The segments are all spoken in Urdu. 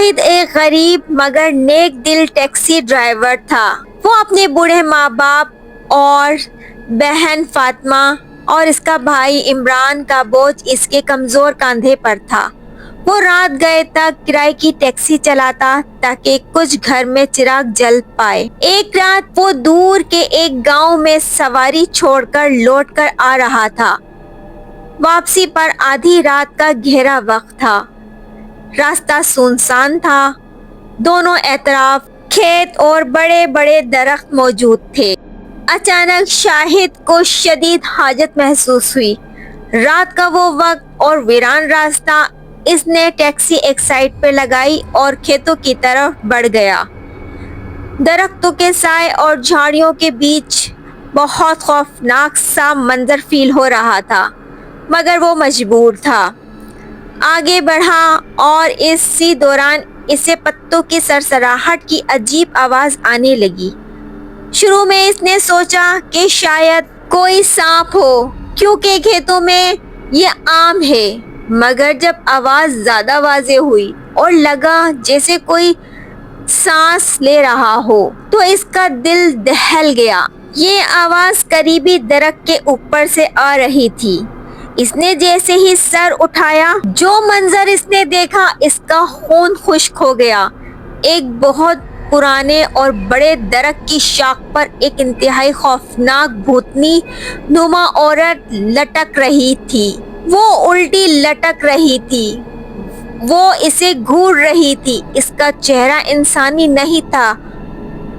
شاہد ایک غریب مگر نیک دل ٹیکسی ڈرائیور تھا۔ وہ اپنے بوڑھے ماں باپ اور بہن فاطمہ اور اس کا بھائی عمران کا بوجھ اس کے کمزور کاندھے پر تھا۔ وہ رات گئے تک کرائے کی ٹیکسی چلاتا تاکہ کچھ گھر میں چراغ جل پائے۔ ایک رات وہ دور کے ایک گاؤں میں سواری چھوڑ کر لوٹ کر آ رہا تھا۔ واپسی پر آدھی رات کا گہرا وقت تھا۔ راستہ سنسان تھا۔ دونوں اطراف کھیت اور بڑے بڑے درخت موجود تھے۔ اچانک شاہد کو شدید حاجت محسوس ہوئی۔ رات کا وہ وقت اور ویران راستہ، اس نے ٹیکسی ایک سائیڈ پہ لگائی اور کھیتوں کی طرف بڑھ گیا۔ درختوں کے سائے اور جھاڑیوں کے بیچ بہت خوفناک سا منظر فیل ہو رہا تھا، مگر وہ مجبور تھا۔ آگے بڑھا اور اسی دوران اسے پتوں کی سرسراہٹ کی عجیب آواز آنے لگی۔ شروع میں اس نے سوچا کہ شاید کوئی سانپ ہو کیونکہ کھیتوں میں یہ عام ہے، مگر جب آواز زیادہ واضح ہوئی اور لگا جیسے کوئی سانس لے رہا ہو تو اس کا دل دہل گیا۔ یہ آواز قریبی درخت کے اوپر سے آ رہی تھی۔ اس نے جیسے ہی سر اٹھایا، جو منظر اس نے دیکھا اس کا خون خشک ہو گیا۔ ایک بہت پرانے اور بڑے درخت کی شاخ پر ایک انتہائی خوفناک بھوتنی نما عورت لٹک رہی تھی۔ وہ الٹی لٹک رہی تھی، وہ اسے گھور رہی تھی۔ اس کا چہرہ انسانی نہیں تھا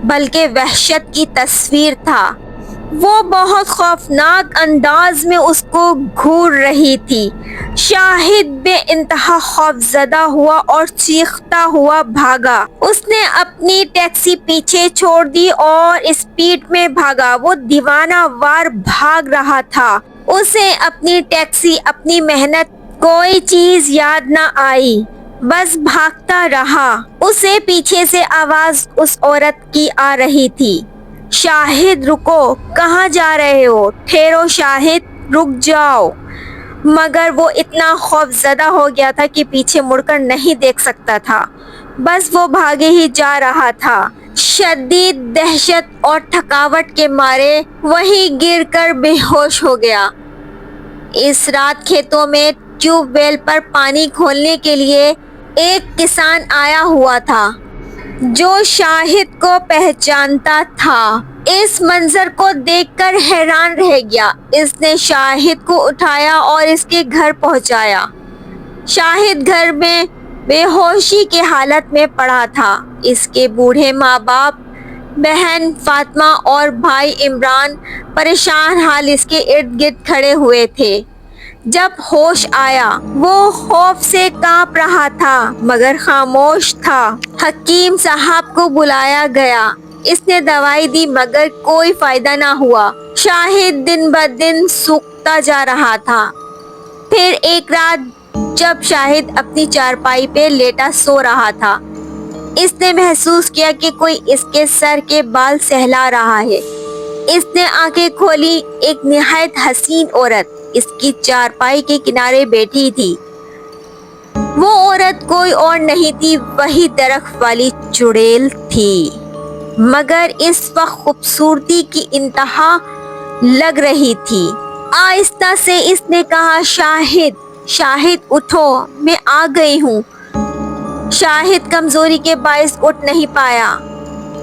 بلکہ وحشت کی تصویر تھا۔ وہ بہت خوفناک انداز میں اس کو گھور رہی تھی۔ شاہد بے انتہا خوف زدہ ہوا اور چیختا ہوا بھاگا۔ اس نے اپنی ٹیکسی پیچھے چھوڑ دی اور اسپیڈ میں بھاگا۔ وہ دیوانہ وار بھاگ رہا تھا۔ اسے اپنی ٹیکسی، اپنی محنت، کوئی چیز یاد نہ آئی، بس بھاگتا رہا۔ اسے پیچھے سے آواز اس عورت کی آ رہی تھی، شاہد رکو، کہاں جا رہے ہو؟ ٹھہرو شاہد، رک جاؤ۔ مگر وہ اتنا خوف زدہ ہو گیا تھا کہ پیچھے مڑ کر نہیں دیکھ سکتا تھا، بس وہ بھاگے ہی جا رہا تھا۔ شدید دہشت اور تھکاوٹ کے مارے وہیں گر کر بے ہوش ہو گیا۔ اس رات کھیتوں میں ٹیوب ویل پر پانی کھولنے کے لیے ایک کسان آیا ہوا تھا جو شاہد کو پہچانتا تھا۔ اس منظر کو دیکھ کر حیران رہ گیا۔ اس نے شاہد کو اٹھایا اور اس کے گھر پہنچایا۔ شاہد گھر میں بے ہوشی کی حالت میں پڑا تھا۔ اس کے بوڑھے ماں باپ، بہن فاطمہ اور بھائی عمران پریشان حال اس کے ارد گرد کھڑے ہوئے تھے۔ جب ہوش آیا، وہ خوف سے کانپ رہا تھا مگر خاموش تھا۔ حکیم صاحب کو بلایا گیا۔ اس نے دوائی دی مگر کوئی فائدہ نہ ہوا۔ شاہد دن بدن سوکھتا جا رہا تھا۔ پھر ایک رات جب شاہد اپنی چارپائی پہ لیٹا سو رہا تھا، اس نے محسوس کیا کہ کوئی اس کے سر کے بال سہلا رہا ہے۔ اس نے آنکھیں کھولی۔ ایک نہایت حسین عورت اس کی چارپائی کے کنارے بیٹھی تھی۔ وہ عورت کوئی اور نہیں تھی، وہی درخت والی چڑیل تھی، مگر اس وقت خوبصورتی کی انتہا لگ رہی تھی۔ آہستہ سے اس نے کہا، شاہد، شاہد اٹھو، میں آ گئی ہوں۔ شاہد کمزوری کے باعث اٹھ نہیں پایا،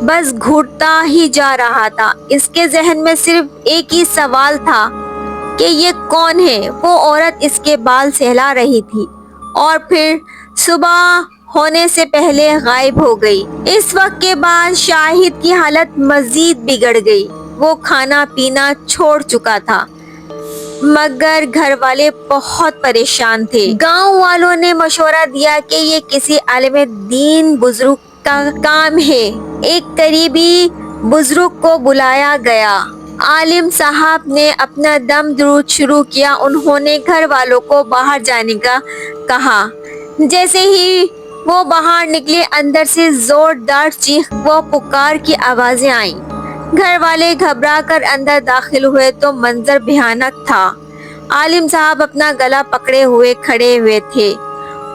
بس گھٹتا ہی جا رہا تھا۔ اس کے ذہن میں صرف ایک ہی سوال تھا کہ یہ کون ہے؟ وہ عورت اس کے بال سہلا رہی تھی اور پھر صبح ہونے سے پہلے غائب ہو گئی۔ اس وقت کے بعد شاہد کی حالت مزید بگڑ گئی۔ وہ کھانا پینا چھوڑ چکا تھا مگر گھر والے بہت پریشان تھے۔ گاؤں والوں نے مشورہ دیا کہ یہ کسی عالم دین بزرگ کا کام ہے۔ ایک قریبی بزرگ کو بلایا گیا۔ عالم صاحب نے اپنا دم درود شروع کیا۔ انہوں نے گھر والوں کو باہر جانے کا کہا۔ جیسے ہی وہ باہر نکلے، اندر سے زوردار چیخ و پکار کی آوازیں آئیں۔ گھر والے گھبرا کر اندر داخل ہوئے تو منظر بھیانک تھا۔ عالم صاحب اپنا گلا پکڑے ہوئے کھڑے ہوئے تھے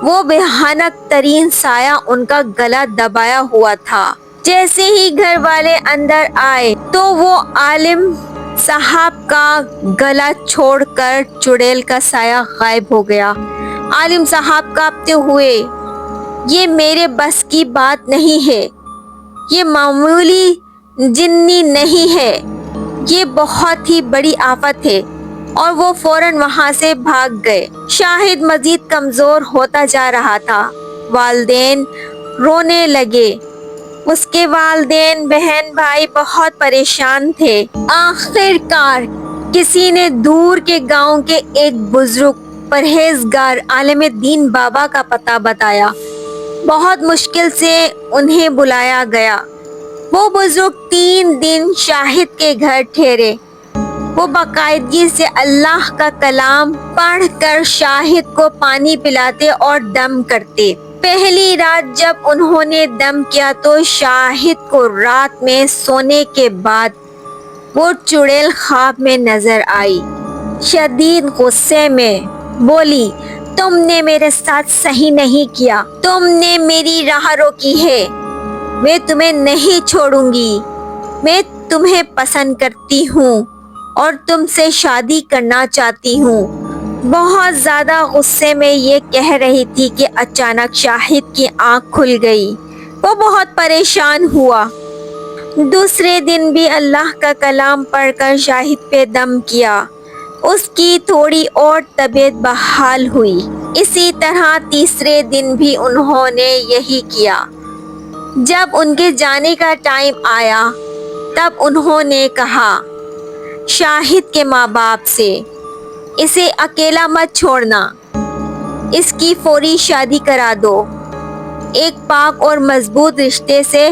وہ بھیانک ترین سایہ ان کا گلا دبایا ہوا تھا۔ جیسے ہی گھر والے اندر آئے تو وہ عالم صاحب کا گلا چھوڑ کر چڑیل کا سایہ غائب ہو گیا۔ عالم صاحب کانپتے ہوئے، یہ میرے بس کی بات نہیں ہے، یہ معمولی جنی نہیں ہے، یہ بہت ہی بڑی آفت ہے، اور وہ فوراً وہاں سے بھاگ گئے۔ شاہد مزید کمزور ہوتا جا رہا تھا۔ والدین رونے لگے، اس کے والدین بہن بھائی بہت پریشان تھے۔ آخر کار کسی نے دور کے گاؤں کے ایک بزرگ پرہیزگار عالم دین بابا کا پتہ بتایا۔ بہت مشکل سے انہیں بلایا گیا۔ وہ بزرگ 3 دن شاہد کے گھر ٹھہرے۔ وہ باقاعدگی سے اللہ کا کلام پڑھ کر شاہد کو پانی پلاتے اور دم کرتے۔ پہلی رات جب انہوں نے دم کیا تو شاہد کو رات میں سونے کے بعد وہ چڑیل خواب میں نظر آئی۔ شدید غصے میں بولی، تم نے میرے ساتھ صحیح نہیں کیا، تم نے میری راہ روکی ہے، میں تمہیں نہیں چھوڑوں گی، میں تمہیں پسند کرتی ہوں اور تم سے شادی کرنا چاہتی ہوں۔ بہت زیادہ غصے میں یہ کہہ رہی تھی کہ اچانک شاہد کی آنکھ کھل گئی۔ وہ بہت پریشان ہوا۔ دوسرے دن بھی اللہ کا کلام پڑھ کر شاہد پہ دم کیا۔ اس کی تھوڑی اور طبیعت بحال ہوئی۔ اسی طرح تیسرے دن بھی انہوں نے یہی کیا۔ جب ان کے جانے کا ٹائم آیا تب انہوں نے کہا شاہد کے ماں باپ سے، اسے اکیلا مت چھوڑنا، اس کی فوری شادی کرا دو، ایک پاک اور مضبوط رشتے سے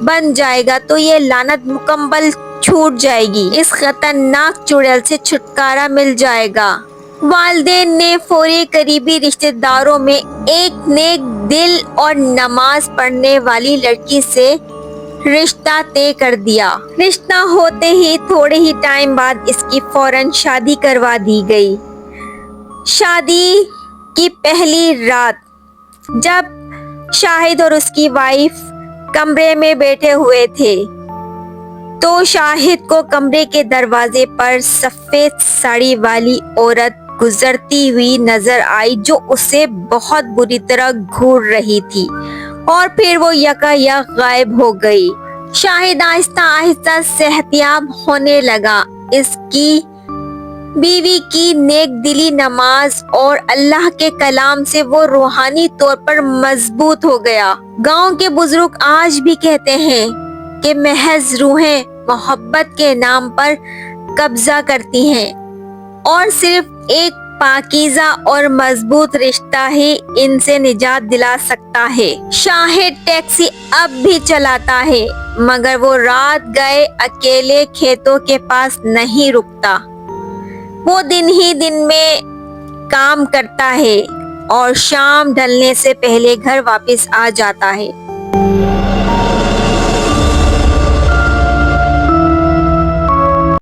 بن جائے گا تو یہ لعنت مکمل چھوٹ جائے گی، اس خطرناک چڑیل سے چھٹکارا مل جائے گا۔ والدین نے فوری قریبی رشتہ داروں میں ایک نیک دل اور نماز پڑھنے والی لڑکی سے رشتہ طے کر دیا۔ رشتہ ہوتے ہی تھوڑے ہی ٹائم بعد اس کی فوراً شادی کروا دی گئی۔ شادی کی پہلی رات جب شاہد اور اس کی وائف کمرے میں بیٹھے ہوئے تھے تو شاہد کو کمرے کے دروازے پر سفید ساڑی والی عورت گزرتی ہوئی نظر آئی جو اسے بہت بری طرح گھور رہی تھی، اور پھر وہ یکایک غائب ہو گئی۔ شاہد آہستہ آہستہ صحتیاب ہونے لگا۔ اس کی بیوی کی نیک دلی نماز اور اللہ کے کلام سے وہ روحانی طور پر مضبوط ہو گیا۔ گاؤں کے بزرگ آج بھی کہتے ہیں کہ محض روحیں محبت کے نام پر قبضہ کرتی ہیں، اور صرف ایک پاکیزہ اور مضبوط رشتہ ہی ان سے نجات دلا سکتا ہے۔ شاہد ٹیکسی اب بھی چلاتا ہے، مگر وہ رات گئے اکیلے کھیتوں کے پاس نہیں رکتا۔ وہ دن ہی دن میں کام کرتا ہے اور شام ڈھلنے سے پہلے گھر واپس آ جاتا ہے۔